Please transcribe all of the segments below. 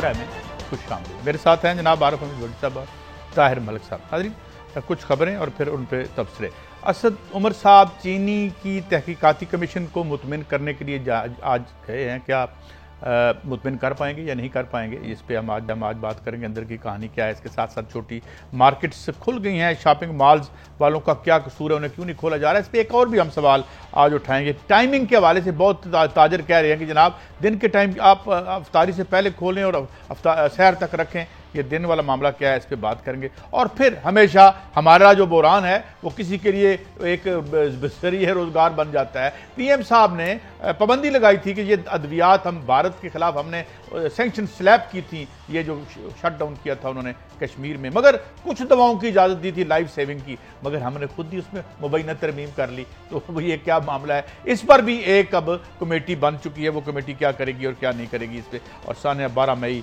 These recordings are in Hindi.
खबरें में खुश आमदीद। मेरे साथ हैं जनाब आरिफ हमीद वली साहब और ताहिर मलिक साहब। हाज़रीन, कुछ खबरें और फिर उन पर तबसरे। असद उमर साहब चीनी की तहकीकाती कमीशन को मुतमिन करने के लिए आज गए हैं। क्या मुतमिन कर पाएंगे या नहीं कर पाएंगे, इस पर हम आज बात करेंगे। अंदर की कहानी क्या है, इसके साथ साथ छोटी मार्केट्स खुल गई हैं, शॉपिंग मॉल्स वालों का क्या कसूर है, उन्हें क्यों नहीं खोला जा रहा है, इस पर एक और भी हम सवाल आज उठाएंगे। टाइमिंग के हवाले से बहुत ताजर कह रहे हैं कि जनाब दिन के टाइम आप अफ्तारी से पहले खोलें और सहर तक रखें, ये दिन वाला मामला क्या है, इस पर बात करेंगे। और फिर हमेशा हमारा जो बहरान है वो किसी के लिए एक जरिए रोजगार बन जाता है। पीएम साहब ने पाबंदी लगाई थी कि ये अद्वियात, हम भारत के खिलाफ हमने सैंक्शन स्लैब की थी, ये जो शट डाउन किया था उन्होंने कश्मीर में, मगर कुछ दवाओं की इजाज़त दी थी लाइफ सेविंग की, मगर हमने खुद ही उसमें मुबैना तरमीम कर ली। तो ये क्या मामला है, इस पर भी एक अब कमेटी बन चुकी है। वो कमेटी क्या करेगी और क्या नहीं करेगी इस पर। और सानिया 12 मई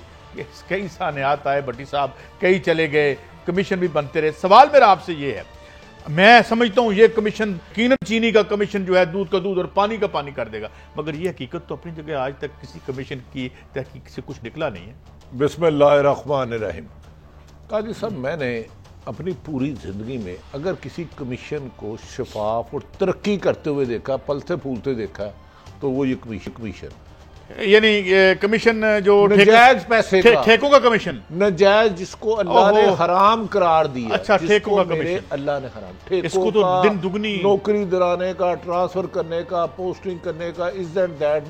कई सानियात आए, भट्टी साहब कई चले गए, कमीशन भी बनते रहे। सवाल मेरा आपसे ये है, मैं समझता हूं ये कमीशन यकीनन चीनी का कमीशन जो है दूध का दूध और पानी का पानी कर देगा, मगर ये हकीकत तो अपनी जगह आज तक किसी कमीशन की तहकीक से कुछ निकला नहीं है। बिस्मिल्लाहिर्रहमानिर्रहीम। काजी साहब, मैंने अपनी पूरी ज़िंदगी में अगर किसी कमीशन को शफाफ और तरक्की करते हुए देखा, पलते फूलते देखा, तो वो ये कमीशन यानी कमीशन जो नजायज पैसे का, ठेकों का कमीशन, नजायज जिसको अल्लाह ने हराम करार दिया। अच्छा, ठेकों का कमीशन अल्लाह ने हराम, इसको तो दिन दुगनी नौकरी दिलाने का, ट्रांसफर करने का, पोस्टिंग करने का, इज एंड दैट,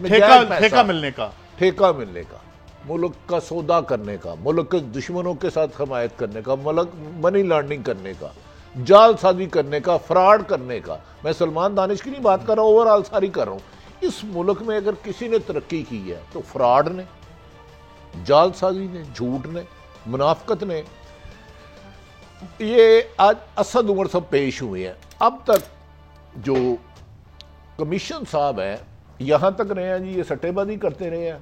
ठेका मिलने का, ठेका मिलने का, मुल्क का सौदा करने का, मुल्क के दुश्मनों के साथ हमायत करने का, मुल्क मनी लॉन्ड्रिंग करने का, जालसाजी करने का, फ्रॉड करने का। मैं सलमान दानिश की नहीं बात कर रहा हूँ, ओवरऑल सारी कर रहा हूँ। इस मुल्क में अगर किसी ने तरक्की की है तो फ्रॉड ने, जालसाजी ने, झूठ ने, मुनाफकत ने। ये आज असद उमर सब पेश हुए हैं। अब तक जो कमीशन साहब हैं यहां तक रहे हैं जी, ये सट्टेबाजी करते रहे हैं,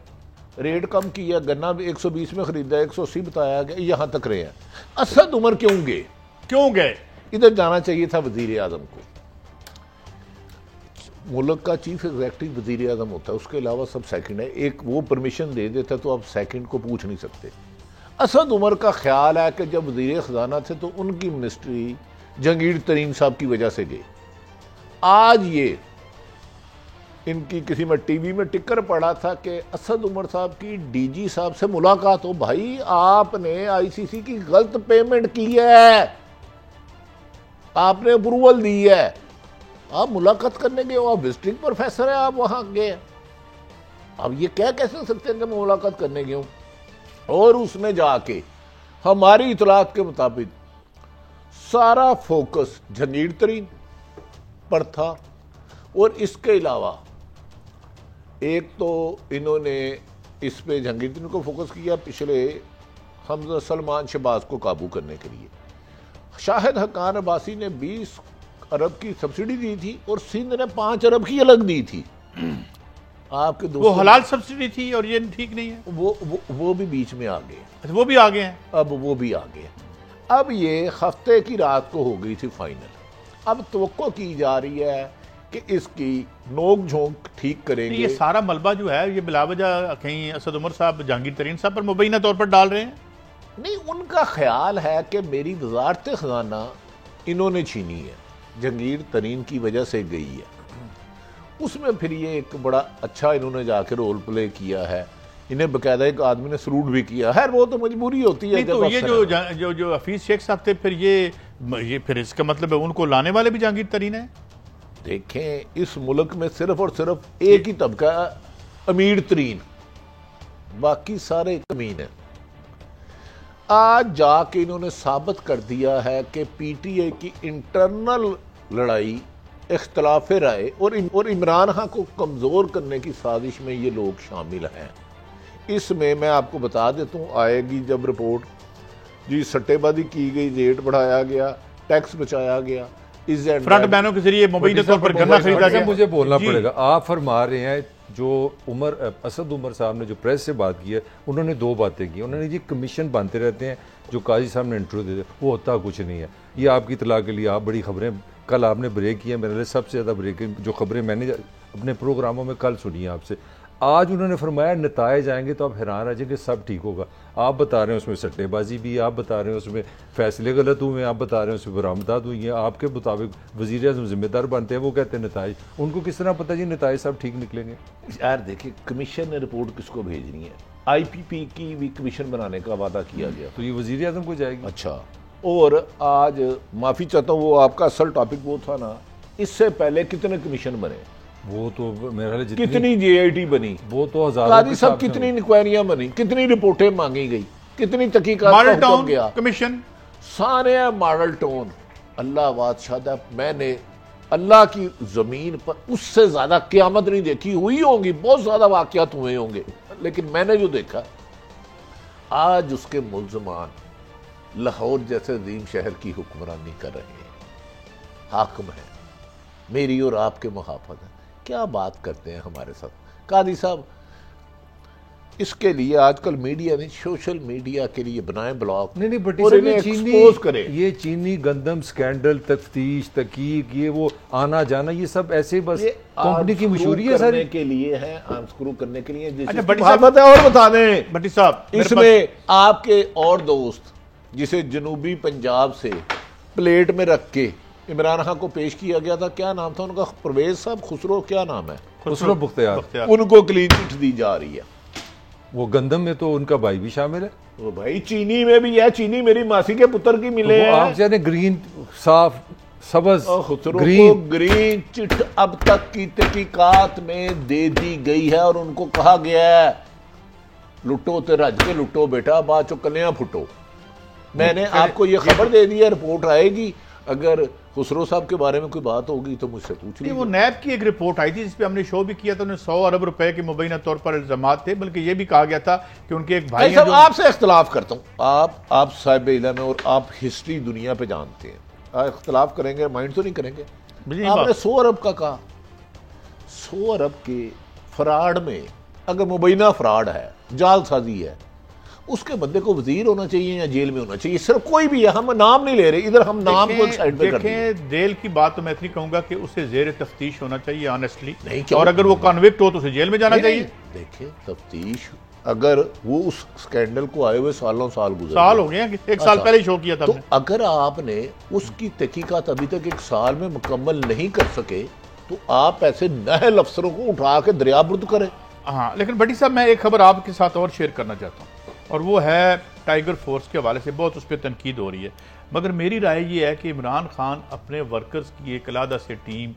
रेट कम किया, गन्ना भी 120 में खरीदा, 180 बताया गया, यहां तक रहे हैं। असद उमर क्यों गए? इधर जाना चाहिए था वजीर आजम को। मुल्क का चीफ एग्जीक्यूटिव वजीर आजम होता है, उसके अलावा सब सेकंड है। एक वो परमिशन दे देता तो आप सेकंड को पूछ नहीं सकते। असद उमर का ख्याल है कि जब वजीर खजाना थे तो उनकी मिनिस्ट्री जहांगीर तरीन साहब की वजह से गई। आज ये इनकी किसी में टीवी में टिकर पड़ा था कि असद उमर साहब की डीजी साहब से मुलाकात हो। भाई, आपने आईसीसी की गलत पेमेंट की है, आपने अप्रूवल दी है, आप मुलाकात करने गए हो, आप विजिटिंग प्रोफेसर है, आप वहां गए। अब ये क्या कैसे सकते हैं कि मैं मुलाकात करने गया हूं? और उसमें जाके हमारी इतलात के मुताबिक सारा फोकस जहांगीर तरीन पर था। और इसके अलावा एक तो इन्होंने इस पे जहांगीर तरीन को फोकस किया पिछले हमजा सलमान शहबाज को काबू करने के लिए। शाहिद हक्कान अब्बासी ने 20 अरब की सब्सिडी दी थी और सिंध ने 5 अरब की अलग दी थी। आपके वो हलाल सब्सिडी थी और ये ठीक नहीं है, वो भी बीच में आ गए। वो भी आ गए हैं, अब वो भी आ गए। अब ये हफ्ते की रात को हो गई थी फाइनल। अब तवक्को की जा रही है कि इसकी नोक झोंक ठीक करेंगे। ये सारा मलबा जो है ये बिलावजह कहीं असद उमर साहब जहांगीर तरीन साहब पर मुबैना तौर पर डाल रहे हैं। नहीं, उनका ख्याल है कि मेरी वजारत खजाना इन्होंने छीनी है, जहांगीर तरीन की वजह से गई है। उसमें फिर ये एक बड़ा अच्छा इन्होंने जाके रोल प्ले किया है। इन्हें बकायदा एक आदमी ने सलूट भी किया है। वो तो मजबूरी होती है। तो ये जो हफीज शेख साहब थे, फिर ये फिर इसका मतलब है उनको लाने वाले भी जहांगीर तरीन है। देखें, इस मुल्क में सिर्फ और सिर्फ एक ही तबका अमीर तरीन, बाकी सारे कमीन है। आज जाके इन्होंने साबित कर दिया है कि पीटीआई की इंटरनल लड़ाई, इख्तलाफ राय और इमरान खान को कमज़ोर करने की साजिश में ये लोग शामिल हैं। इसमें मैं आपको बता देता हूँ, आएगी जब रिपोर्ट जी, सट्टेबाजी की गई, रेट बढ़ाया गया, टैक्स बचाया गया, फ्रंट बैनों के जरिए मुबैना तौर पर गन्ना खरीदा गया। मुझे बोलना पड़ेगा, आप फरमा रहे हैं जो असद उमर साहब ने जो प्रेस से बात की है, उन्होंने 2 बातें की। उन्होंने जी कमीशन बनते रहते हैं, जो काजी साहब ने इंटरव्यू दे, वो होता कुछ नहीं है। ये आपकी इतला के लिए आप बड़ी खबरें कल आपने ब्रेक किया, मेरे लिए सबसे ज़्यादा ब्रेक जो खबरें मैंने अपने प्रोग्रामों में कल सुनी है आपसे। आज उन्होंने फरमाया नतायज आएंगे तो आप हैरान आ जाएंगे, सब ठीक होगा। आप बता रहे हैं उसमें सट्टेबाजी भी, आप बता रहे हैं उसमें फैसले गलत हुए, आप बता रहे हैं उसमें बरामदात हुई हैं, आपके मुताबिक वज़ीर आज़म जिम्मेदार बनते हैं, वो कहते हैं नतायज। उनको किस तरह पता जी नतायज सब ठीक निकलेंगे? यार देखिए, कमीशन ने रिपोर्ट किसको भेजनी है? IPP की भी कमीशन बनाने का वादा किया गया। तो ये वज़ीर आज़म को जाएगी। अच्छा, और आज माफ़ी चाहता हूँ, वो आपका असल टॉपिक वो था ना, इससे पहले कितने कमीशन बने? वो तो मेरे ख्याल कितनी JIT बनी? वो तो हज़ारों कादी के साहब हिसाब से कितनी इंक्वायरियां बनी, कितनी रिपोर्टें मांगी गई, कितनी तहकीकात मॉडल का हुक्म टाउन गया, कमीशन सारे मॉडल टाउन। अल्लाह बादशाह, मैंने अल्लाह की जमीन पर उससे ज्यादा क़यामत नहीं देखी। हुई होंगी, बहुत ज्यादा वाकयात हुए होंगे, लेकिन मैंने जो देखा, आज उसके मुल्ज़मान लाहौर जैसे अजीम शहर की हुक्मरानी कर रहे हैं, हाकिम है, मेरी और आपके मुहाफ़िज़ है। क्या बात करते हैं हमारे साथ कादी साहब। इसके लिए आजकल मीडिया ने, सोशल मीडिया के लिए बनाए ब्लॉग, नहीं बट और इन्हें एक्सपोज करे। ये चीनी गंदम स्कैंडल, तफ्तीश, तहकीक, ये वो आना जाना, ये सब ऐसे बस कंपनी की मशहूरी है सारी के लिए है, आंसक्रू करने के लिए। अच्छा, भट्टी साहब, है और बता दें भट्टी साहब, इसमें आपके और दोस्त जिसे जनूबी पंजाब से प्लेट में रख के इमरान खान को पेश किया गया था, क्या नाम था उनका? परवेज साहब, खुसरो, क्या नाम है? खुसरो बुख्तियार। उनको क्लीन चिट दी जा रही है। वो गंदम में तो उनका भाई भी शामिल है। तो भाई चीनी में भी है, चीनी मेरी मासी के पुत्र की मिले तो आप जाने ग्रीन, साफ, सबज, ग्रीन चिट अब तक की तहकीकात में दे दी गई है, और उनको कहा गया है लुटो ते रज के लुटो बेटा, बाद चो कन्या फुटो। मैंने आपको ये खबर दे दी है, रिपोर्ट आएगी। अगर खुसरो साहब के बारे में कोई बात होगी तो मुझसे पूछ लीजिए। वो नैब की एक रिपोर्ट आई थी जिस पे हमने शो भी किया था, उन्हें 100 अरब रुपए के मुबैना तौर पर इल्जामात थे, बल्कि ये भी कहा गया था कि उनके एक भाई हैं जो... आपसे इख्तलाफ करता हूँ, आप साहिब इल्म है और आप हिस्ट्री दुनिया पे जानते हैं, इख्तलाफ करेंगे, माइंड तो नहीं करेंगे। आपने 100 अरब का कहा, 100 अरब के फ्रॉड में अगर मुबैना फ्रॉड है, जालसाजी है, उसके बंदे को वजीर होना चाहिए या जेल में होना चाहिए? सिर्फ कोई भी है, हम नाम नहीं ले रहे इधर, हम नाम को एक साइड पे कर दें। जेल की बात तो मैं इतनी कहूंगा कि उसे जेर तफ्तीश होना चाहिए ऑनेस्टली, नहीं, और अगर वो कन्विक्ट हो तो उसे जेल में जाना चाहिए। देखिए, तफ्तीश, अगर वो उस स्कैंडल को आए हुए सालों साल गुजर साल हो गए, एक साल पहले शो किया था, तो अगर आपने उसकी तहकीकात अभी तक एक साल में मुकम्मल नहीं कर सके, तो आप ऐसे नहल अफसरों को उठा के दरियाबुर्द करें। हाँ, लेकिन भट्टी साहब, मैं एक खबर आपके साथ और शेयर करना चाहता हूँ, और वो है टाइगर फोर्स के हवाले से बहुत उस पर तनकीद हो रही है, मगर मेरी राय ये है कि इमरान खान अपने वर्कर्स की एक अलहदा से टीम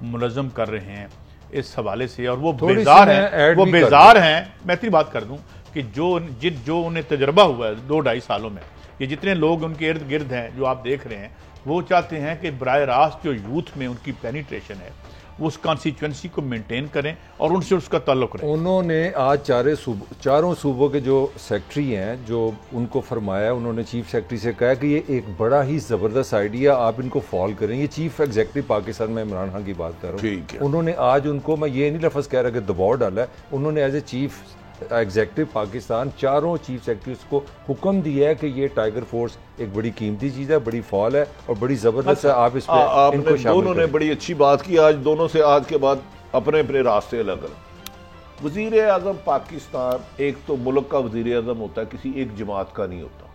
मुनज़्ज़म कर रहे हैं इस हवाले से, और वो बेजार हैं, वो बेजार हैं। मैं इतनी बात कर दूं कि जो उन्हें तजर्बा हुआ है 2-2.5 सालों में, ये जितने लोग उनके इर्द गिर्द हैं जो आप देख रहे हैं, वो चाहते हैं कि बराह रास्त जो यूथ में उनकी पेनिट्रेशन है वो उस कॉन्स्टिट्यूएंसी को मेंटेन करें और उनसे उसका ताल्लुक रहे। उन्होंने आज चारों सूबों के जो सेक्रेटरी हैं, जो उनको फरमाया, उन्होंने चीफ सेक्रेटरी से कहा कि ये एक बड़ा ही ज़बरदस्त आइडिया, आप इनको फॉलो करें। ये चीफ एग्जीक्यूटिव पाकिस्तान में इमरान खान की बात कर रहा हूँ। उन्होंने आज उनको, मैं ये नहीं लफ्ज़ कह रहा कि दबाव डाला है, उन्होंने as a chief executive Pakistan चारों चीफ सेक्रेटरीज को हुक्म दिया है कि ये टाइगर फोर्स एक बड़ी कीमती चीज़ है, बड़ी फॉल है और बड़ी ज़बरदस्त है, आप इस पर इनको शामिल दोनों ने बड़ी अच्छी बात की। आज दोनों से आज के बाद अपने अपने रास्ते अलग अलग। वज़ीर आज़म पाकिस्तान एक तो मुल्क का वज़ीर आज़म होता है, किसी एक जमात का नहीं होता,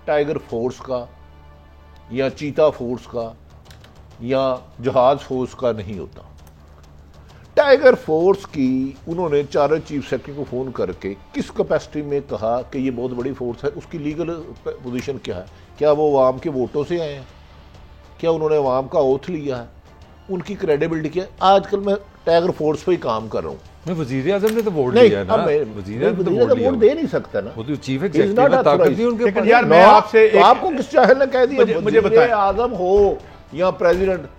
टाइगर फोर्स का या चीता फोर्स का या जहाज फोर्स का नहीं होता। टाइगर फोर्स की उन्होंने चारों चीफ सेक्रेटरी को फ़ोन करके किस कैपेसिटी में कहा कि ये बहुत बड़ी फोर्स है, उसकी लीगल पोजीशन क्या है, क्या वो अवाम के वोटों से आए हैं, क्या उन्होंने अवाम का ओथ लिया है, उनकी क्रेडिबिलिटी क्या है। आजकल मैं टाइगर फोर्स पे ही काम कर रहा हूँ। वज़ीर आज़म ने तो वोट दिया ना, वज़ीर आज़म तो वोट दे नहीं सकता ना, वो तो चीफ एग्जीक्यूटिव ताकत नहीं उनके पास। यार मैं आपसे आपको किस चाहल ने कह दिया मुझे बताएं, आज़म हो या प्रेसिडेंट,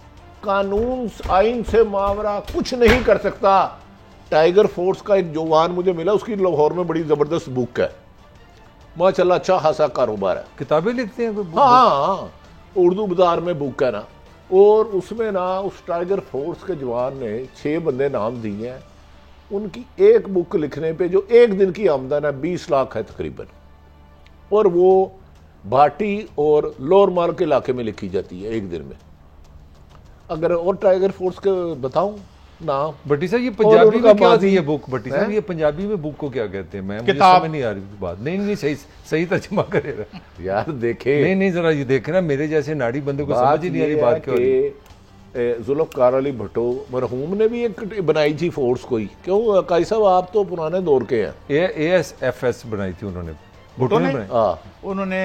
कानून आइन से मामला कुछ नहीं कर सकता। टाइगर फोर्स का एक जवान मुझे मिला, उसकी लाहौर में बड़ी जबरदस्त बुक है, माशाल्लाह अच्छा खासा कारोबार है, किताबें लिखते हैं। हाँ, उर्दू बाजार में बुक है ना, और उसमें ना उस टाइगर फोर्स के जवान ने 6 बंदे नाम दिए हैं, उनकी एक बुक लिखने पे जो एक दिन की आमदन है 20 लाख है तकरीबन, और वो भाटी और लोअर माल के इलाके में लिखी जाती है एक दिन में। अगर और टाइगर फोर्स के बताऊं, नाम। भट्टी साहब ये और पंजाबी उनका में क्या माजी होती है बुक? भट्टी साहब हैं? ये पंजाबी में बुक को क्या कहते हैं? मैं मुझे किताब। समझ नहीं आ रही बात। नहीं सही सही तर्जुमा करेगा। यार देखे, नहीं जरा ये देखे ना, मेरे जैसे नाड़ी बंदे को समझ ही नहीं आ रही बात क्या हो रही है। जुल्फ़कार अली भुट्टो मरहूम ने भी एक बनाई थी फोर्स कोई, क्यों काई साहब आप तो पुराने दौर के हैं। ASFS बनाई थी उन्होंने, भुट्टो ने बनाई। हाँ, उन्होंने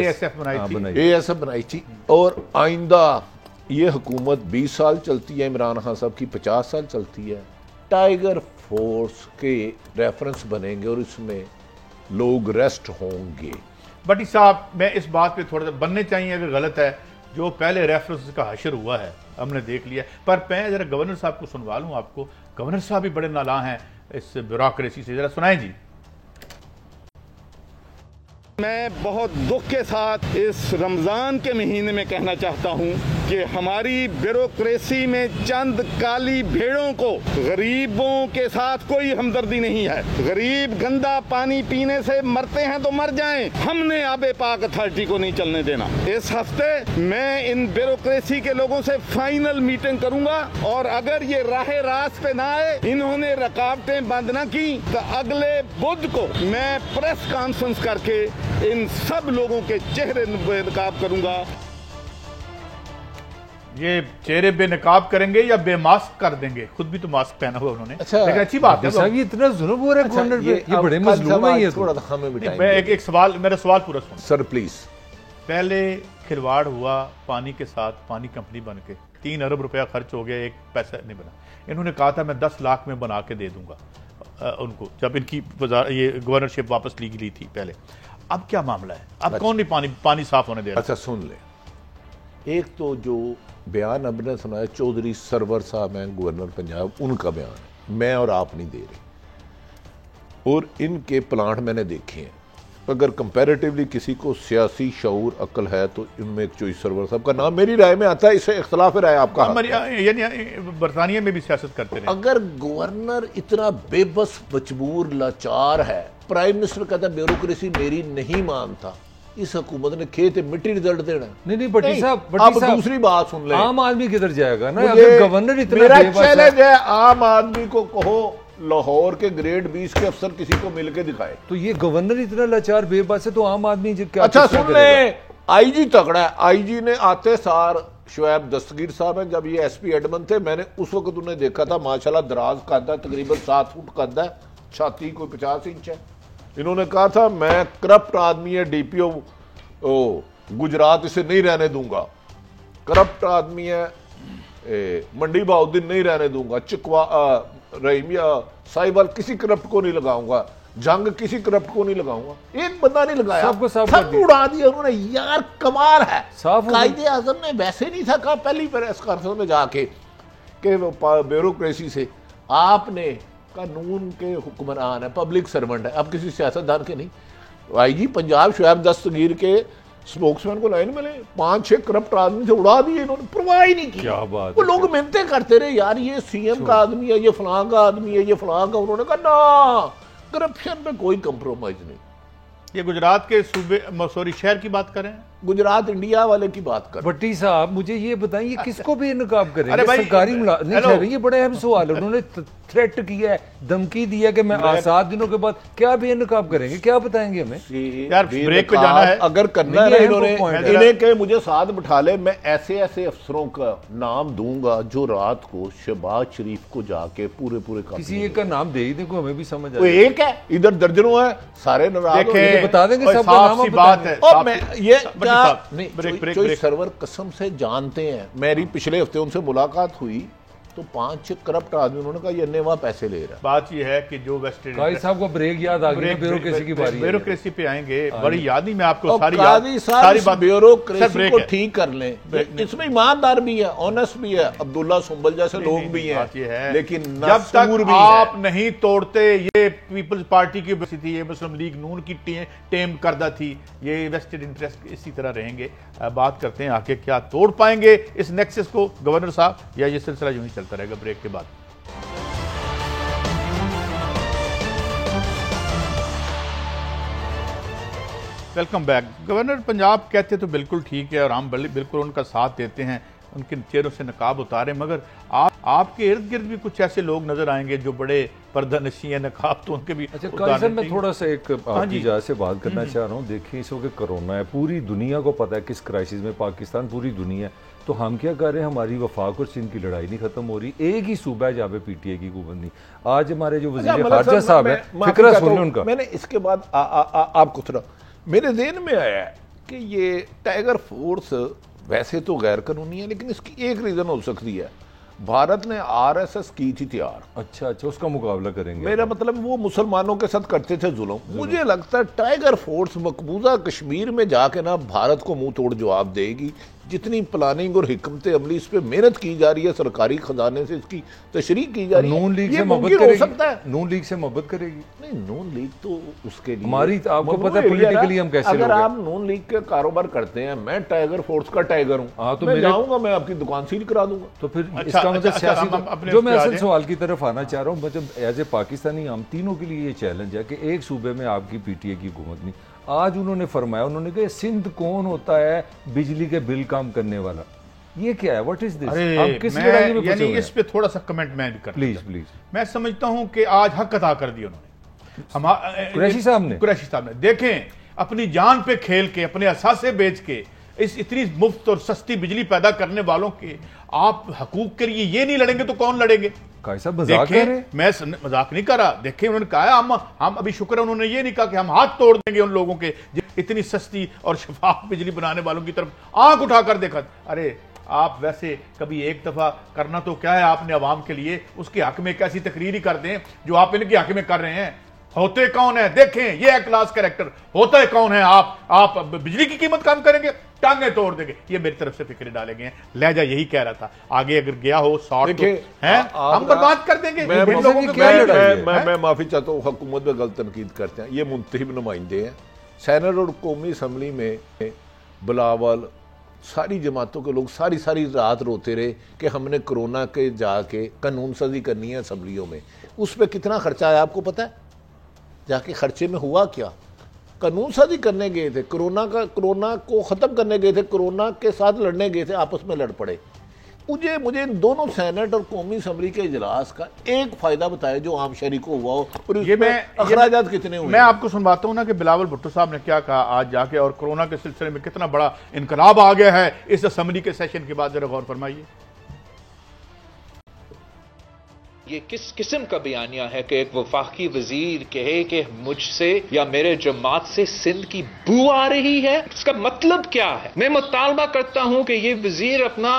ASF बनाई हाँ, थी। बनाई। ASF बनाई थी। और आइंदा ये हुकूमत 20 साल चलती है, इमरान खान साहब की 50 साल चलती है। टाइगर फोर्स के रेफरेंस बनेंगे और इसमें लोग रेस्ट होंगे। भट्टी साहब, मैं इस बात पे थोड़ा सा बनने चाहिए, अगर गलत है जो पहले रेफरेंस का हशर हुआ है हमने देख लिया। पर मैं जरा गवर्नर साहब को सुनवा लूँ आपको। गवर्नर साहब भी बड़े नालां हैं इस ब्यूरोक्रेसी से, जरा सुनाएं जी। मैं बहुत दुख के साथ इस रमज़ान के महीने में कहना चाहता हूं कि हमारी ब्यूरोक्रेसी में चंद काली भेड़ों को गरीबों के साथ कोई हमदर्दी नहीं है। गरीब गंदा पानी पीने से मरते हैं तो मर जाएं, हमने आबे पाक अथॉरिटी को नहीं चलने देना। इस हफ्ते मैं इन ब्यूरोक्रेसी के लोगों से फाइनल मीटिंग करूंगा और अगर ये राह रास्त पे ना आए, इन्होंने रुकावटें बंद ना की, तो अगले बुध को मैं प्रेस कॉन्फ्रेंस करके इन सब लोगों के चेहरे बेनकाब करूंगा। ये चेहरे बेनकाब करेंगे या बेमास्क कर देंगे? खुद भी तो मास्क पहना हुआ उन्होंने। अच्छा, लेकिन अच्छी बात है। साहब ये इतना जुल्म हो रहा है गवर्नर पे, ये बड़े मजलूम है ये तो। थोड़ा सा हमें भी टाइम मैं दे। एक सवाल, मेरा सवाल पूरा सुन। Sir please. पहले खिलवाड़ हुआ पानी के साथ, पानी कंपनी बन के 3 अरब रुपया खर्च हो गया, एक पैसा नहीं बना। इन्होंने कहा था मैं 10 लाख में बना के दे दूंगा उनको, जब इनकी ये गवर्नरशिप वापस ली थी पहले। अब क्या मामला है? अब कौन नहीं पानी साफ होने दे रहा? अच्छा सुन ले, एक तो जो बयान अब ने सुनाया चौधरी सरवर साहब हैं गवर्नर पंजाब, उनका बयान है, मैं और आप नहीं दे रहे। और इनके प्लांट मैंने देखे हैं। अगर कंपैरेटिवली किसी को सियासी शऊर अक्ल है तो इनमें एक चौधरी सरवर साहब का नाम मेरी राय में आता है। इससे इख्तलाफ राय आपका। यानी बरतानिया में भी सियासत करते रहे। अगर गवर्नर इतना बेबस मजबूर लाचार है, प्राइम मिनिस्टर कहता है ब्यूरोक्रेसी मेरी नहीं मानता, इस हुकूमत ने खेत मिट्टी रिजल्ट देना। नहीं भट्टी साहब, अब दूसरी बात सुन ले, आम आदमी किधर जाएगा ना? अगर गवर्नर इतना मेरा बेबस है। चैलेंज है, आम आदमी को कहो लाहौर के ग्रेड 20 के अफसर किसी को मिलके दिखाए। तो ये गवर्नर इतना लाचार बेबस है तो आम आदमी क्या? अच्छा सुन ले, आईजी तगड़ा है। आईजी ने आते सार, शुएब दस्तगीर साहब है, जब ये एसपी एडमन थे, मैंने उस वक्त उन्हें देखा था, माशाल्लाह दराज कद है, तकरीबन 7 फुट कद है, छाती कोई 50 इंच है। इन्होंने कहा था मैं करप्ट आदमी है, डीपीओ गुजरात इसे नहीं रहने दूंगा, करप्ट आदमी है, मंडी बहाउद्दीन नहीं रहने दूंगा, चिकवा रहीमिया साहिबाल किसी करप्ट को नहीं लगाऊंगा, जंग किसी करप्ट को नहीं लगाऊंगा। एक बंदा नहीं लगाया, सबको साफ सब उड़ा दिया उन्होंने। यार कमाल है। साफ कायदे आजम ने वैसे नहीं था कहा पहली प्रेस कॉन्फ्रेंस में जाके कि ब्यूरोक्रेसी से आपने कानून के हुक्मरान है, पब्लिक सर्वेंट है, अब किसी सियासतदान के नहीं। आईजी पंजाब शुएब दस्तगीर के स्पोक्समैन को लाइन मिले, 5-6 करप्ट आदमी से उड़ा दिए इन्होंने, परवाह ही नहीं की। क्या बात वो है। लोग मिन्नते करते रहे, यार ये सीएम का आदमी है, ये फलां का आदमी है, ये फलां का। उन्होंने कहा ना, करप्शन पे कोई कंप्रोमाइज नहीं। ये गुजरात के सूबे मसूरी शहर की बात करें, गुजरात इंडिया वाले की बात कर। भट्टी साहब मुझे ये बताइए किसको भी इनकाब करेंगे? अरे भाई, सरकारी नहीं हेलो। ठहरे, ये बड़ा अहम सवाल है। उन्होंने थ्रेट किया है, धमकी दिया कि मैं 7 दिनों के बाद क्या भी इनकाब करेंगे, क्या बताएंगे हमें? यार ब्रेक पे जाना है। अगर करना नहीं, है ये इन्होंने, अहम point है। इन्हें के मुझे साथ बिठा ले, मैं ऐसे ऐसे अफसरों का नाम दूंगा जो रात को शहबाज शरीफ को जाके पूरे किसी एक का नाम दे ही देखो, हमें भी समझ वो आए। एक है, इधर दर्जनों है, सारे नाराज हो गए। देखें, बता देंगे और सबका साफ नाम सी आप बात बता है। और साफ मैं सी- ये बट्टी क्या साहब, नहीं, ब्रेक ब्रेक चोई ब्रेक। सर्वर कसम से जानते हैं। मेरी पिछले हफ्ते उनसे मुलाकात हुई तो 5-6 करप्ट आदमी, उन्होंने कहा ये नेवा पैसे ले रहा है। बात यह है कि जो वेस्टेड काजी साहब को ब्रेक याद आ गई, ब्यूरोक्रेसी की बारी है। ब्यूरोक्रेसी पे आएंगे, बड़ी याद नहीं, मैं आपको और सारी काजी साहब सारी इस बात ब्यूरोक्रेसी ब्रेक को है। ठीक कर लें। ब्रेक नहीं। इसमें ईमानदार भी है, ऑनेस्ट भी है, अब्दुल्ला सुंबल जैसे लोग भी हैं, बात ये है, लेकिन जब नसूर तक भी आप है। नहीं तोड़ते, ये पीपल्स पार्टी की थी, ये मुस्लिम लीग नून की टेम करदा थी, ये वेस्टेड इंटरेस्ट इसी तरह रहेंगे। बात करते हैं आके क्या तोड़ पाएंगे इस नेक्सस को गवर्नर साहब, या ये सिलसिला यूं ही चलता रहेगा। ब्रेक के बाद वेलकम बैक। गवर्नर पंजाब कहते तो बिल्कुल ठीक है और हम बिल्कुल उनका साथ देते हैं, उनके चेहरों से नकाब उतारे, मगर आपके इर्द गिर्द भी कुछ ऐसे लोग नजर आएंगे जो बड़े पर्दानशी हैं, नकाब, तो उनके भी अच्छा काजी साहब, मैं थोड़ा सा एक आपकी इजाज़त से बात करना चाह रहा हूँ। देखिए इस वक्त कोरोना है, पूरी दुनिया को पता है किस क्राइसिस में पाकिस्तान, पूरी दुनिया, तो हम क्या कर रहे हैं? हमारी वफाक और सिंध की लड़ाई नहीं खत्म हो रही। एक ही सूबा है जहाँ पे पीटीआई की हुकूमत नहीं। आज हमारे जो वज़ीर ख़ारजा साहब है, फिक्रा सुनिए उनका। मैंने इसके बाद आपको थोड़ा मेरे ज़हन में आया है कि ये टाइगर फोर्स वैसे तो गैर कानूनी है, लेकिन इसकी एक रीज़न हो सकती है, भारत ने आरएसएस की थी तैयार। अच्छा, उसका मुकाबला करेंगे। मेरा मतलब वो मुसलमानों के साथ करते थे जुल्म। मुझे लगता है टाइगर फोर्स मकबूजा कश्मीर में जाके ना भारत को मुंह तोड़ जवाब देगी। जितनी प्लानिंग और हिकमत अमली इस पे मेहनत की जा रही है, सरकारी खजाने से इसकी तशरीह की जा रही है, नून लीग ये से मोहब्बत मुमकिन हो करेगी। सकता है। नून लीग से मोहब्बत करेगी? नहीं, नून लीग तो उसके लिए हमारी आपको पता है पॉलिटिकली हम कैसे अगर लोग हैं। आप नून लीग के कारोबार करते हैं, मैं टाइगर फोर्स का टाइगर हूँ, हाँ, तो मैं मेरे- जाऊंगा, मैं आपकी दुकान सील करा दूंगा। तो फिर अच्छा, इसका मतलब अच्छा, सियासी हम अपने जो उस मैं पे आ असल जाएं। सवाल की तरफ आना चाह रहा हूँ, मतलब एज ए पाकिस्तानी हम तीनों के लिए ये चैलेंज है कि एक सूबे में आपकी पीटीए की हुकूमत नहीं। आज उन्होंने फरमाया, उन्होंने कहा सिंध कौन होता है बिजली के बिल कम करने वाला? ये क्या है? What is this? हम किस लड़ाई में फंसे यानी हुए इस पे थोड़ा सा कमेंट मैं भी कर प्लीज प्लीज। मैं समझता हूं कि आज हक अदा कर दिया उन्होंने, कुरैशी साहब ने। कुरैशी साहब ने देखें, अपनी जान पे खेल के, अपने असासे बेच के इस इतनी मुफ्त और सस्ती बिजली पैदा करने वालों के आप हकूक के लिए ये नहीं लड़ेंगे तो कौन लड़ेंगे? काजी साहब मजाक कर रहे हैं? मैं मजाक नहीं कर रहा। देखें, उन्होंने कहा हम अभी शुक्र है उन्होंने ये नहीं कहा कि हम हाथ तोड़ देंगे उन लोगों के इतनी सस्ती और शफाफ बिजली बनाने वालों की तरफ आंख उठाकर देखा। अरे आप वैसे कभी एक दफा करना तो क्या है आपने अवाम के लिए, उसके हक में एक ऐसी तकरीर ही कर दें जो आप इनके हक में कर रहे हैं। होते कौन है? देखें, ये है क्लास कैरेक्टर। होता है कौन है? आप बिजली की कीमत कम करेंगे, टांगे तोड़ देंगे। ये मेरी तरफ से फिक्र डाले गए हैं। लहजा यही कह रहा था, आगे अगर गया हो शॉर्ट तो है हम बर्बाद कर देंगे। मैं माफी चाहता हूँ, हुकूमत में गलत तनकीद करते हैं, ये मुंतखब नुमाइंदे हैं। सेनेट और कौमी असम्बली में बिलावल, सारी जमातों के लोग सारी सारी रात रोते रहे कि हमने कोरोना के जाके कानून साजी करनी है असम्बलियों में। उस पर कितना खर्चा है आपको पता है? जाके खर्चे में हुआ क्या? कानून साजी करने गए थे, कोरोना को ख़त्म करने गए थे, कोरोना के साथ लड़ने गए थे, आपस में लड़ पड़े। मुझे इन दोनों सेनेट और कौमी असम्बली के इजलास का एक फ़ायदा बताया जो आम शहरी को हुआ हो, और ये मैं अखराजात कितने हुए। मैं आपको सुनवाता हूं ना कि बिलावल भुट्टो साहब ने क्या कहा आज जाके, और कोरोना के सिलसिले में कितना बड़ा इनकलाब आ गया है इस असम्बली के सेशन के बाद। जरा गौर फरमाइए। ये किस किस्म का बयानिया है कि एक वफाकी वजीर कहे कि मुझसे या मेरे जमात से सिंध की बू आ रही है? इसका मतलब क्या है? मैं मुतालबा करता हूं कि ये वजीर अपना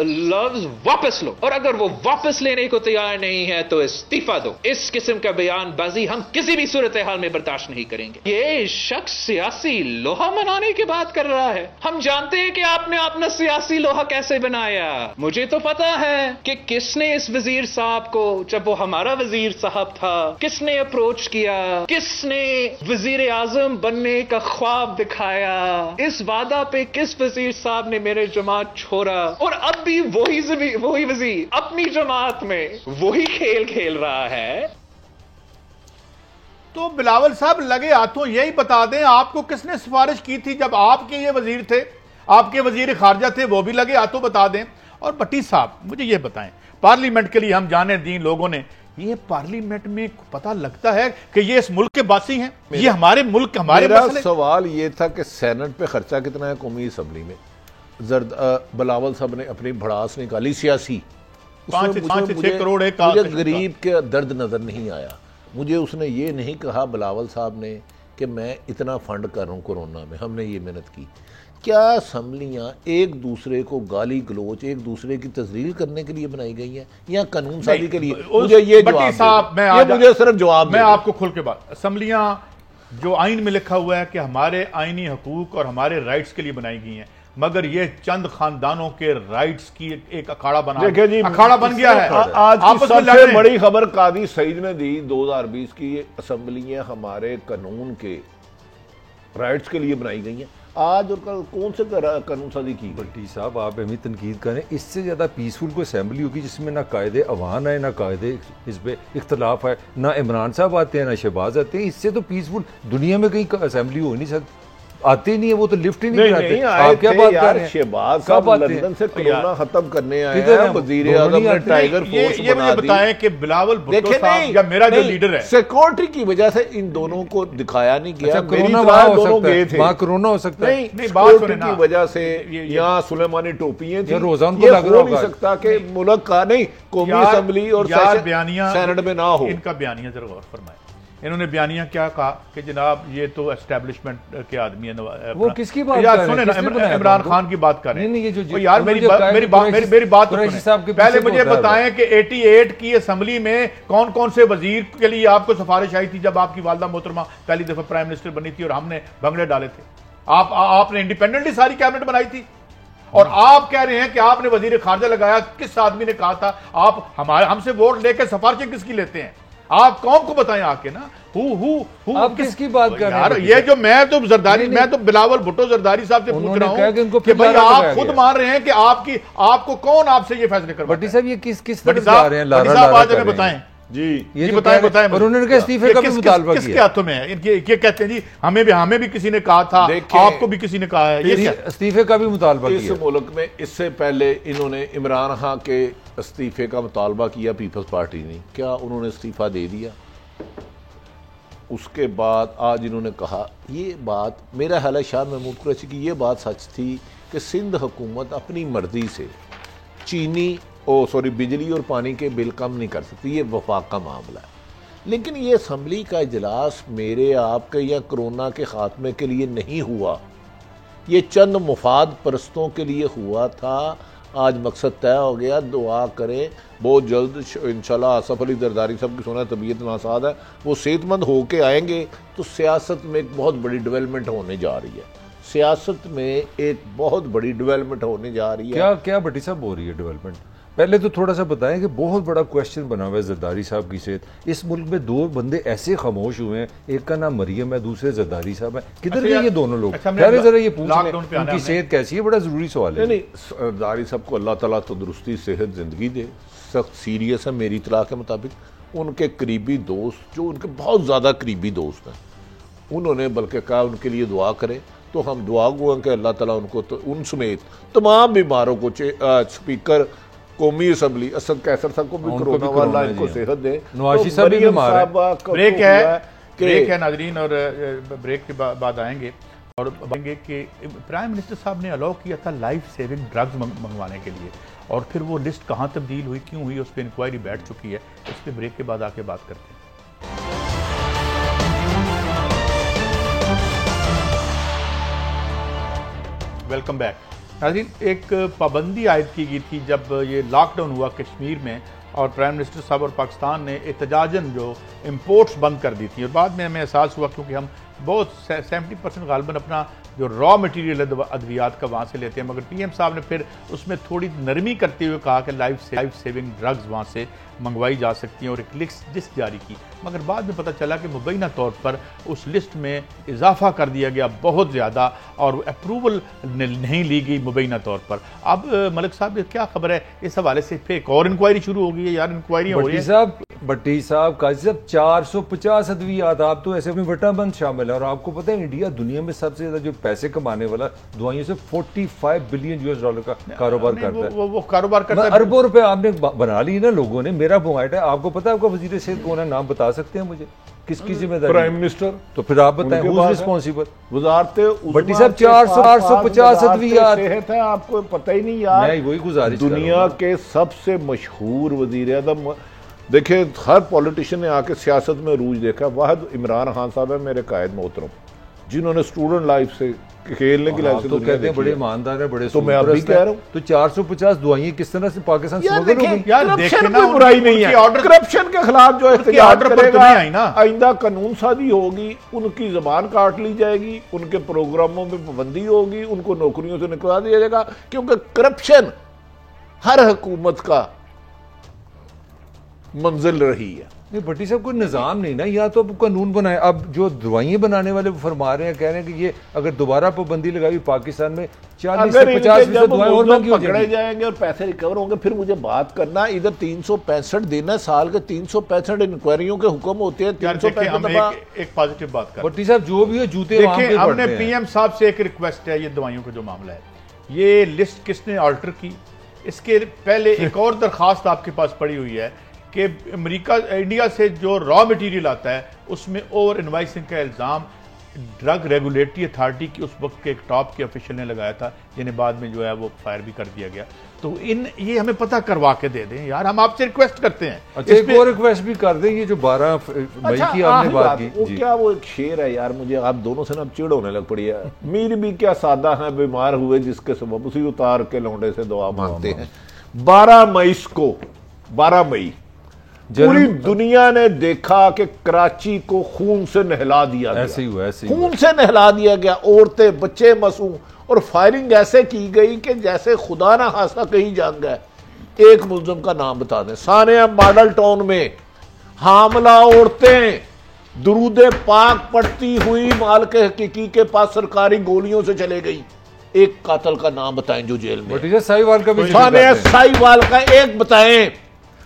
लफ्ज वापस लो, और अगर वो वापस लेने को तैयार नहीं है तो इस्तीफा दो। इस किस्म का बयानबाजी हम किसी भी सूरत हाल में बर्दाश्त नहीं करेंगे। ये शख्स सियासी लोहा बनाने की बात कर रहा है। हम जानते हैं कि आपने अपना सियासी लोहा कैसे बनाया। मुझे तो पता है कि किसने इस वजीर साहब को, जब वो हमारा वजीर साहब था, किसने अप्रोच किया, किसने वजीर आजम बनने का ख्वाब दिखाया, इस वादा पे किस वजीर साहब ने मेरे जमात छोड़ा, और अब भी वही वजीर अपनी जमात में वही खेल खेल रहा है। तो बिलावल साहब लगे हाथों यही बता दें, आपको किसने सिफारिश की थी जब आपके ये वजीर थे, आपके वजीर खारजा थे, वो भी लगे हाथों बता दें। और भट्टी साहब मुझे ये बताएं, पार्लियामेंट के लिए हम जाने दी लोगों ने, ये पार्लियामेंट में पता लगता है कि ये इस मुल्क के बासी हैं, ये हमारे मुल्क हमारे मसले। सवाल ये था कि सेनेट पे खर्चा कितना है, कौमी असम्बली में बिलावल साहब ने अपनी भड़ास निकाली सियासी, 5 से 6 करोड़ है। मुझे गरीब के दर्द नजर नहीं आया। मुझे उसने ये नहीं कहा बिलावल साहब ने कि मैं इतना फंड कर रहा हूँ कोरोना में, हमने ये मेहनत की। क्या असम्बलियाँ एक दूसरे को गाली गलोच, एक दूसरे की तजलील करने के लिए बनाई गई हैं या कानून साजी के लिए? मुझे ये मुझे सिर्फ जवाब, मैं आपको खुल के बात, असम्बलियाँ जो आइन में लिखा हुआ है कि हमारे आइनी हकूक और हमारे राइट्स के लिए बनाई गई हैं, मगर ये चंद खानदानों के राइट्स की एक अखाड़ा बना, अखाड़ा बन गया है। आज की सबसे बड़ी खबर कादी सईद ने दी, 2020 की असम्बलियाँ हमारे कानून के राइट्स के लिए बनाई गई हैं। आज और कल कौन से कानून साजी की? भट्टी साहब आप अहमी तनकीद करें, इससे ज़्यादा पीसफुल कोई असेंबली होगी जिसमें ना कायदे अवान है, ना कायदे इस पर इख्तलाफ है, ना इमरान साहब आते हैं, ना शहबाज आते हैं। इससे तो पीसफुल दुनिया में कहीं असेंबली हो नहीं सकती। आते ही नहीं है, वो तो लिफ्ट ही नहीं नहीं, कराते। नहीं आए आप क्या थे बात कर यार, रहे हैं? शहबाज कब साहब आते हैं? लंदन से कोरोना खत्म करने आए किधर हैं, हैं? वजीर दोनों आजम नहीं ने आते। टाइगर ये फोर्स मुझे बना दी। बताएं कि बिलावल भुट्टो देखें साहब नहीं, या मेरा जो नहीं, लीडर है, सिक्योरिटी की वजह से इन दोनों को दिखाया नहीं गया। अच्छा, मेरी कोरोना इत्तला वहाँ है, हो दोनों सकता गए है, थे। वहाँ कोरोना हो सकता है। नहीं, बात सुने सिक्योरिटी ना। की वजह से यहाँ सुलेमानी टोपियां थी। ये रोज़ा उनको ये लग रहा हो नहीं होगा। सकता कि मुल्क का नहीं कौमी यार- असम्बली और यार सेशन बयानिया सेनेट में ना हो। इनका बयानिया जरा गौर फरमाए। इन्होंने बयानिया क्या कहा कि जनाब ये तो एस्टेब्लिशमेंट के आदमी है। वो किसकी बात यार कर रहे हैं? सुने ना, किसने बनाया इमरान उनको? खान की बात कर रहे हैं। नहीं, नहीं, ये जो- ओ यार मुझे मेरी कहा है मेरी कि बात कुरैशी- मेरी बात तो कुरैशी सुने। साहब के पहले पीछे मुझे होता है वो। बताएं कि 88 की असम्बली में कौन कौन से वजीर के लिए आपको सिफारिश आई थी जब आपकी वालदा मोहतरमा पहली दफा प्राइम मिनिस्टर बनी थी और हमने भंगड़े डाले थे? आपने इंडिपेंडेंटली सारी कैबिनेट बनाई थी और आप कह रहे हैं कि आपने वजीर खारजा लगाया। किस आदमी ने कहा था? आप हमसे वोट लेकर सिफारिशें किसकी लेते हैं? आप कौन को बताएं आके ना। आप किसकी बात कर रहे हैं? यार ये जो मैं तो जरदारी, नहीं, मैं तो बिलावल भुट्टो जरदारी साहब से पूछ उन्होंने रहा कहा कि हूं उनको कि फिर भाई लारा आप लगाया खुद गया। मान रहे हैं कि आपको कौन आपसे ये फैसले करवाता भट्टी है? साहब ये किस भट्टी तरफ जा रहे हैं? साहब लारा आज कर हमें रहे बताएं हैं। जी ये जी जो बताएं कह रहे- बताएं और उन्होंने कहा इस्तीफे का भी मुतालबा किसके किया। हाथों में है? ये कहते हैं जी हमें भी किसी ने कहा था, देखिए, आपको भी किसी ने कहा है। ये क्या? इस्तीफे का भी मुतालबा इस किया। मुल्क में इससे पहले इन्होंने इमरान खान के इस्तीफे का मुतालबा किया पीपल्स पार्टी ने, क्या उन्होंने इस्तीफा दे दिया? उसके बाद आज इन्होंने कहा ये बात, मेरा ख्याल है शाह महमूद कुरैशी की ये बात सच थी कि सिंध हुकूमत अपनी मर्जी से बिजली और पानी के बिल कम नहीं कर सकती, ये वफाक का मामला है। लेकिन ये असम्बली का इजलास मेरे आपके या कोरोना के खात्मे के लिए नहीं हुआ, ये चंद मुफाद परस्तों के लिए हुआ था। आज मकसद तय हो गया, दुआ करें बहुत जल्द इंशाल्लाह। आसफ अली जरदारी साहब की सुना तबीयत नासाद है, वो सेहतमंद होके आएंगे तो सियासत में एक बहुत बड़ी डेवलपमेंट होने जा रही है। सियासत में एक बहुत बड़ी डेवलपमेंट होने जा रही है। क्या भट्टी साहब हो रही है डेवलपमेंट? पहले तो थोड़ा सा बताएं कि बहुत बड़ा क्वेश्चन बना हुआ है जरदारी साहब की सेहत। इस मुल्क में दो बंदे ऐसे खामोश हुए हैं, एक का नाम मरियम है, दूसरे जरदारी साहब है। किधर गए ये दोनों लोग? पहले जरा ये पूछ लें उनकी सेहत कैसी है, बड़ा जरूरी सवाल है। नहीं, जरदारी साहब को अल्लाह ताला तंदुरुस्ती सेहत जिंदगी दे, सख्त सीरियस है मेरी इत्तला के मुताबिक। उनके करीबी दोस्त जो उनके बहुत ज़्यादा करीबी दोस्त हैं, उन्होंने बल्कि कहा उनके लिए दुआ करें, तो हम दुआ गो कि अल्लाह ताला उनको तो उन समेत तमाम बीमारों को स्पीकर कौमी असम्बली असद कैसर साहब को भी कोरोना वाला इनको सेहत दे। नवाशी साहब भी बीमार है। ब्रेक है नाजरीन, और ब्रेक के बाद आएंगे और बताएंगे कि प्राइम मिनिस्टर साहब ने अलाउ किया था लाइफ सेविंग ड्रग्स मंगवाने के लिए, और फिर वो लिस्ट कहाँ तब्दील हुई, क्यों हुई, उस पर इंक्वायरी बैठ चुकी है। इस पर ब्रेक के बाद आके बात करते हैं। वेलकम बैक नाज़रीन। एक पाबंदी आयद की गई थी जब ये लॉकडाउन हुआ कश्मीर में, और प्राइम मिनिस्टर साहब और पाकिस्तान ने एहतजाजन जो इंपोर्ट्स बंद कर दी थी, और बाद में हमें एहसास हुआ क्योंकि हम बहुत 70% गालबन अपना जो रॉ मटीरियल अद्वियात का वहाँ से लेते हैं, मगर पीएम साहब ने फिर उसमें थोड़ी नरमी करते हुए कहा कि लाइफ सेविंग ड्रग्स वहाँ से मंगवाई जा सकती हैं और एक लिस्ट जारी की। मगर बाद में पता चला कि मुबैना तौर पर उस लिस्ट में इजाफा कर दिया गया बहुत ज़्यादा, और अप्रूवल नहीं ली गई मुबैना तौर पर। अब मलिक साहब क्या खबर है इस हवाले से? फिर एक और इंक्वायरी शुरू हो गई है यार, इंक्वायरी हो रही है। भट्टी साहब काजी साहब 450 अद्वियात, आप तो ऐसे में वटाबंद शामिल है, और आपको पता है इंडिया दुनिया में सबसे ज्यादा जो पैसे कमाने वाला दवाइयों से 45 बिलियन US डॉलर का कारोबार करता है। वो कारोबार करता है, अरबों रुपए आपने बना ली ना लोगों ने। मेरा पॉइंट है, आपको पता है आपका वजीर सेहत कौन है? नाम बता सकते हैं मुझे? किसकी जिम्मेदारी? Prime minister. तो फिर आप बताएं हु इज रिस्पांसिबल? वजारत भट्टी साहब 450 अद्वियात सेहत है, आपको पता ही नहीं यार। मैं वही गुजारिश दुनिया के सबसे मशहूर वजीर आज़म, देखिए हर पॉलिटिशियन ने आके सियासत में रूज देखा, वाहिद इमरान खान साहब है मेरे कायद मोहतरम, जिन्होंने स्टूडेंट लाइफ से खेलने की लाइफ से तो कहते हैं बड़े ईमानदार है, बड़े तो मैं अभी कह रहा हूँ। तो 450 दवाइयां किस तरह से पाकिस्तान स्मगल हो गई? यार करप्शन कोई बुराई नहीं है, करप्शन के खिलाफ जो एहतजाज करेगा, आइंदा कानून साजी होगी, उनकी जबान काट ली जाएगी, उनके प्रोग्रामों में पाबंदी होगी, उनको नौकरियों से निकला दिया जाएगा, क्योंकि करप्शन हर हुकूमत का मंजिल रही है। नहीं भट्टी साहब कोई निज़ाम नहीं ना, या तो अब कानून बनाए। अब जो दवाइयाँ बनाने वाले फरमा रहे हैं, कह रहे हैं कि ये अगर दोबारा पाबंदी लगाई पाकिस्तान में 40 से 50% दवाएं और महंगी हो पकड़े जाएंगे और पैसे रिकवर होंगे, फिर मुझे बात करना इधर 365 दिन है, साल के 365 इंक्वायरियों के हुक्म होते हैं। 365 एक पॉजिटिव बात कर भट्टी साहब, जो भी है जूते देखिए, हमने पीएम साहब से एक रिक्वेस्ट है, ये दवाइयों का जो मामला है, ये लिस्ट किसने ऑल्टर की, इसके पहले एक और दरखास्त आपके पास पड़ी हुई है कि अमेरिका इंडिया से जो रॉ मटेरियल आता है उसमें ओवर इनवाइसिंग का इल्ज़ाम ड्रग रेगुलेटरी अथॉरिटी की उस वक्त के एक टॉप के ऑफिशियल ने लगाया था, जिन्हें बाद में जो है वो फायर भी कर दिया गया। तो ये हमें पता करवा के दे दें यार, हम आपसे रिक्वेस्ट करते हैं। अच्छा, एक और रिक्वेस्ट भी कर दें, ये जो 12 मई की आपने बात की, वो क्या वो एक शेर है यार, मुझे आप दोनों से ना चिड़ होने लग पड़ी है। मीर भी क्या सादा है, बीमार हुए जिसके सबब उसी उतार के लौंडे से दुआ मांगते हैं। 12 मई पूरी दुनिया ने देखा कि कराची को खून से नहला दिया गया। ऐसे ही हुआ, ऐसे ही खून से नहला दिया गया, औरतें बच्चे मासूम, और फायरिंग ऐसे की गई कि जैसे खुदा ना खास्ता कहीं जंग है। एक मुल्जिम का नाम बता दें। सानिया मॉडल टाउन में हामला औरतें दुरूदे पाक पढ़ती हुई माल के हकीकी के पास सरकारी गोलियों से चले गई। एक कातल का नाम बताएं जो जेल में। साहिवाल का भी सानिया साहिवाल का एक बताएं।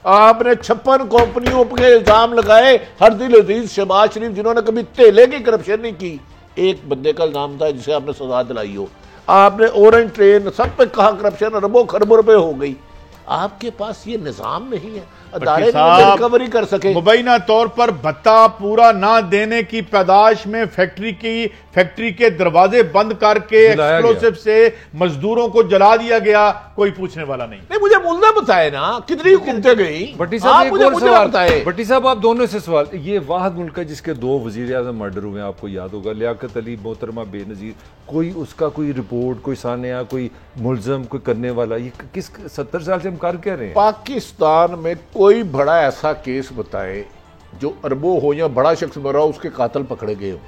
आपने 56 कंपनियों पर इल्जाम लगाए, हरदिल अजीज, शहबाज शरीफ, जिन्होंने कभी तेले की करप्शन नहीं की, एक बंदे का इल्जाम था जिसे आपने सजा दिलाई हो। आपने ऑरेंज ट्रेन सब पे कहा करप्शन, अरबों खरबों रुपए हो गई। आपके पास ये निजाम नहीं है, अदारे रिकवरी कर सके। मुबैना तौर पर भत्ता पूरा ना देने की पैदाश में फैक्ट्री के दरवाजे बंद करके एक्सप्लोसिव से मजदूरों को जला दिया गया, कोई पूछने वाला नहीं। मुझे मुल्ला बताए ना कितनी हुकूमतें गई। भट्टी साहब, एक और सवाल बताए। भट्टी साहब, आप दोनों से सवाल, ये वाहिद मुल्क है जिसके 2 वजीर आज़म मर्डर हुए, आपको याद होगा, लियाकत अली, मोहतरमा बेनज़ीर, कोई उसका कोई रिपोर्ट, कोई सानिया, कोई मुल्ज़म, कोई करने वाला, ये किस 70 साल से हम कर क्या रहे हैं? पाकिस्तान में कोई बड़ा ऐसा केस बताए जो अरबों हो या बड़ा शख्स मरा उसके कातल पकड़े गए हो।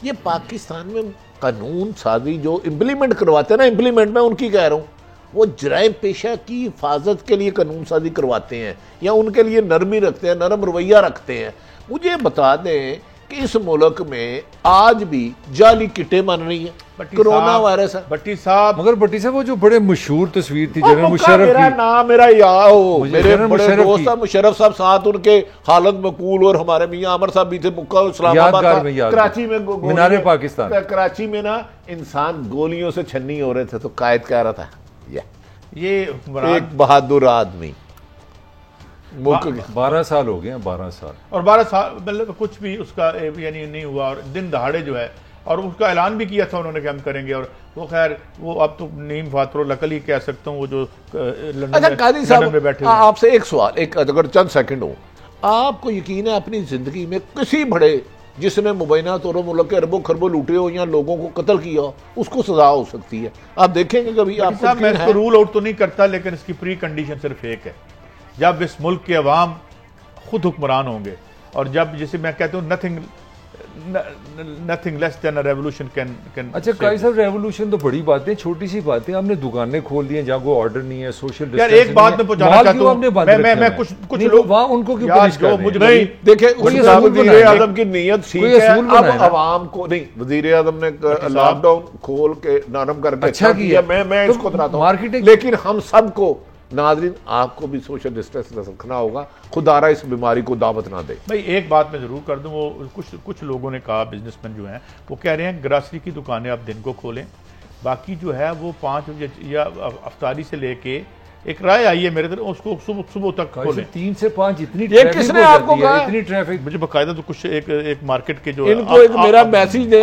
ये पाकिस्तान में कानून साजी जो इम्प्लीमेंट करवाते हैं ना, इम्प्लीमेंट में उनकी कह रहा हूँ, वो जराइम पेशा की हिफाजत के लिए कानून साजी करवाते हैं या उनके लिए नरमी रखते हैं, नरम रवैया रखते हैं। मुझे बता दें कि इस मुल्क में आज भी जाली किटें बन रही है, कोरोना वायरस है। भट्टी साहब, मगर भट्टी साहब वो जो बड़े मशहूर तस्वीर थी जनरल मुशर्रफ मेरा की, नाम मेरा याद हो, मेरे बड़े दोस्त मुशर्रफ साहब, साथ उनके हालत मकूल और हमारे मियां अमर साहब भी थे, मुक्का इस्लामाबाद में, कराची में, मीनारे पाकिस्तान, कराची में ना इंसान गोलियों से छन्नी हो रहे थे, तो कायद कह रहा था ये एक बहादुर आदमी। 12 साल हो गए हैं, 12 साल, और 12 साल मतलब कुछ भी उसका यानी नहीं हुआ, और दिन दहाड़े जो है, और उसका ऐलान भी किया था उन्होंने कि हम करेंगे, और वो खैर वो अब तो नीम फातरो लकल ही कह सकता हूँ, वो जो लंदन में बैठे। आपसे एक सवाल, एक अगर चंद सेकंड हो, आपको यकीन है अपनी जिंदगी में किसी बड़े जिसने मुबैना तौर मुल्क के अरबों खरबों लूटे हो या लोगों को कत्ल किया हो, उसको सजा हो सकती है? आप देखेंगे कभी? आप मैं इसको रूल आउट तो नहीं करता, लेकिन इसकी प्री कंडीशन सिर्फ एक है, जब इस मुल्क के अवाम खुद हुक्मरान होंगे, और जब जिसे मैं कहता हूँ nothing less than a revolution can. अच्छा काई साहब, रेवोल्यूशन तो बड़ी बातें, छोटी सी बातें, हमने दुकानें खोल दी हैं जहाँ कोई ऑर्डर नहीं है, सोशल यार एक बात में पहुंचाना चाहता हूं, मैं कुछ लोग वहाँ उनको क्यों पुलिस कर रहे हैं? मुझे नहीं देखे, वज़ीर आज़म की नीयत ठीक है, अब अवाम को नहीं, वज़ीर आज़म ने लॉकडाउन खोल के नरम करके अच्छा किया, मैं इसको बताता हूँ मार्केटिंग, लेकिन हम सबको नाज़रीन आपको भी सोशल डिस्टेंस रखना होगा, खुदारा इस बीमारी को दावत ना दे। भाई एक बात मैं ज़रूर कर दूं, वो कुछ लोगों ने कहा, बिजनेसमैन जो हैं वो कह रहे हैं ग्रासरी की दुकानें आप दिन को खोलें, बाकी जो है वो 5 बजे या अफ्तारी से लेके, एक राय आई है मेरे तरफ, उसको सुबह तक खोलें। 3 से 5 इतनी किसने आपको कहा? इतनी ट्रैफिक मुझे बकायदा तो कुछ एक मार्केट के जो इनको एक मेरा मैसेज दें,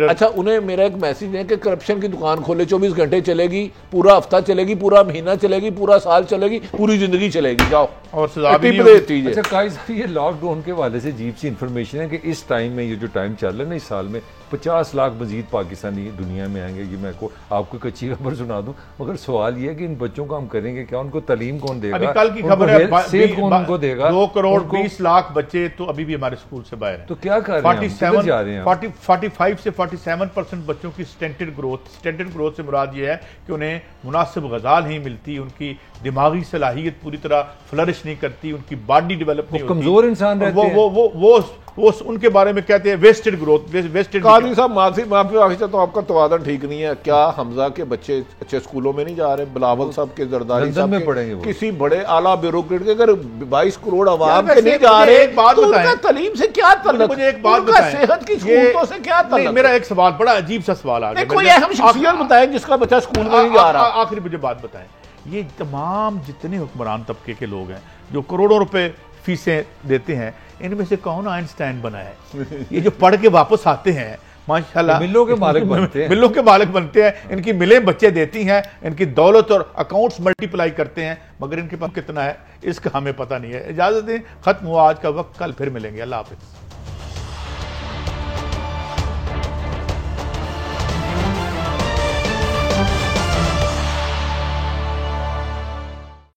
अच्छा उन्हें मेरा एक मैसेज दें कि करप्शन की दुकान खोले, 24 घंटे चलेगी, पूरा हफ्ता चलेगी, पूरा महीना चलेगी, पूरा साल चलेगी, पूरी जिंदगी चलेगी, जाओ और सजा भी नहीं देती है। अच्छा काई साहब, ये लॉकडाउन के वाले से अजीब सी इन्फॉर्मेशन है कि इस टाइम में, ये जो टाइम चल रहा है ना इस साल में, 50 लाख मजीद पाकिस्तानी दुनिया में आएंगे। ये मैं को आपको एक अच्छी खबर सुना दूं, मगर सवाल ये है कि इन बच्चों को हम करेंगे क्या? उनको तालीम कौन देगा? अभी कल की खबर है सेहत कौन उनको देगा? 2 करोड़ 20 लाख बच्चे तो अभी भी हमारे स्कूल से बाहर हैं। तो क्या कर रहे हैं? जा रहे हैं 45 से 47% बच्चों की स्टेंटेड ग्रोथ से मुराद ये है कि उन्हें मुनासिब ग़िज़ा नहीं मिलती, उनकी दिमागी सलाहियत पूरी तरह फ्लरिश नहीं करती, उनकी बॉडी डेवलप नहीं होती, कमजोर इंसान रहते हैं। वो उनके बारे में कहते हैं वेस्टेड ग्रोथ। वेस्टेड काजी साहब माफी तो आपका तवादन ठीक नहीं है। क्या हमजा के बच्चे अच्छे स्कूलों में नहीं जा रहे? बिलावल साहब के, जरदारी साहब के पढ़ेंगे, किसी बड़े आला ब्यूरोक्रेट के अगर 22 करोड़ आवाम के नहीं जा रहे, एक बात बताएं, तालीम से क्या ताल्लुक? मुझे एक बात बताएं, सेहत की सहूलतों से क्या ताल्लुक? मेरा एक सवाल, बड़ा अजीब सा सवाल आ गया। कोई अहम शख्सियत बताएं जिसका बच्चा स्कूल में नहीं जा रहा। आखिर मुझे बात बताएं, ये तमाम जितने हुक्मरान तबके के लोग हैं जो करोड़ों रुपए फीसें देते हैं, इनमें से कौन आइंस्टाइन बना है? ये जो पढ़ के वापस आते हैं माशाल्लाह मिलों के मालिक बनते हैं, मिलों के मालिक बनते हैं, इनकी मिलें बच्चे देती हैं, इनकी दौलत और अकाउंट्स मल्टीप्लाई करते हैं, मगर इनके पास कितना है इसका हमें पता नहीं है। इजाजत दें, खत्म हुआ आज का वक्त, कल फिर मिलेंगे। अल्लाह हाफिज।